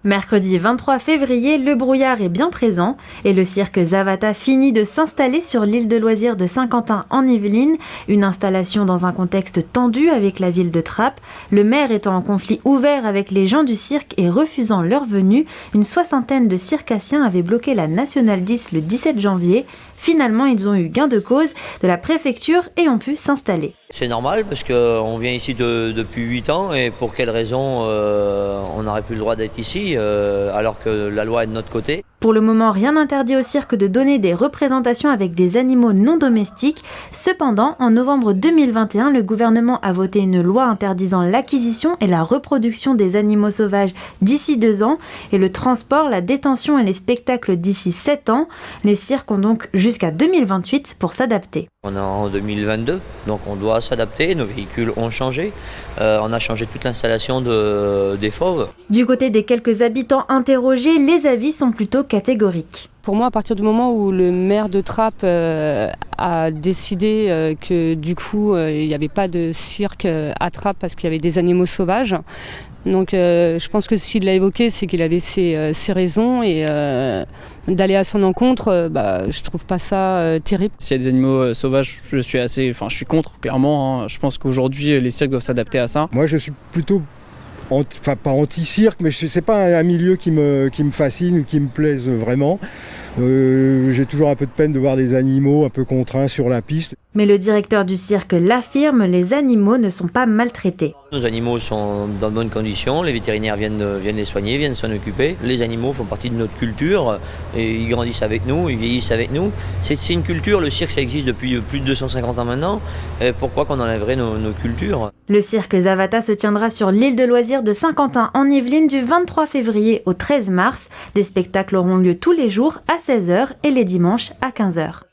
Mercredi 23 février, le brouillard est bien présent et le cirque Zavata finit de s'installer sur l'île de loisirs de Saint-Quentin en Yvelines, une installation dans un contexte tendu avec la ville de Trappes. Le maire étant en conflit ouvert avec les gens du cirque et refusant leur venue, une soixantaine de circassiens avaient bloqué la Nationale 10 le 17 janvier. Finalement, ils ont eu gain de cause de la préfecture et ont pu s'installer. C'est normal parce qu'on vient ici depuis 8 ans et pour quelle raison on n'aurait plus le droit d'être ici alors que la loi est de notre côté. Pour le moment, rien n'interdit au cirque de donner des représentations avec des animaux non domestiques. Cependant, en novembre 2021, le gouvernement a voté une loi interdisant l'acquisition et la reproduction des animaux sauvages d'ici 2 ans et le transport, la détention et les spectacles d'ici 7 ans. Les cirques ont donc jusqu'à 2028 pour s'adapter. On est en 2022, donc on doit s'adapter, nos véhicules ont changé. On a changé toute l'installation des fauves. Du côté des quelques habitants interrogés, les avis sont plutôt catégoriques. Pour moi, à partir du moment où le maire de Trappes a décidé que du coup, il n'y avait pas de cirque à Trappes parce qu'il y avait des animaux sauvages, donc je pense que s'il l'a évoqué, c'est qu'il avait ses raisons et d'aller à son encontre, je trouve pas ça terrible. S'il y a des animaux sauvages, je suis contre, clairement. Je pense qu'aujourd'hui, les cirques doivent s'adapter à ça. Moi, je suis plutôt pas anti-cirque, mais c'est pas un milieu qui me fascine ou qui me plaise vraiment. J'ai toujours un peu de peine de voir des animaux un peu contraints sur la piste. Mais le directeur du cirque l'affirme, les animaux ne sont pas maltraités. Nos animaux sont dans de bonnes conditions, les vétérinaires viennent les soigner, viennent s'en occuper. Les animaux font partie de notre culture et ils grandissent avec nous, ils vieillissent avec nous. C'est une culture, le cirque ça existe depuis plus de 250 ans maintenant. Et pourquoi qu'on enlèverait nos cultures ? Le cirque Zavata se tiendra sur l'île de loisirs de Saint-Quentin en Yvelines du 23 février au 13 mars. Des spectacles auront lieu tous les jours à 16h et les dimanches à 15h.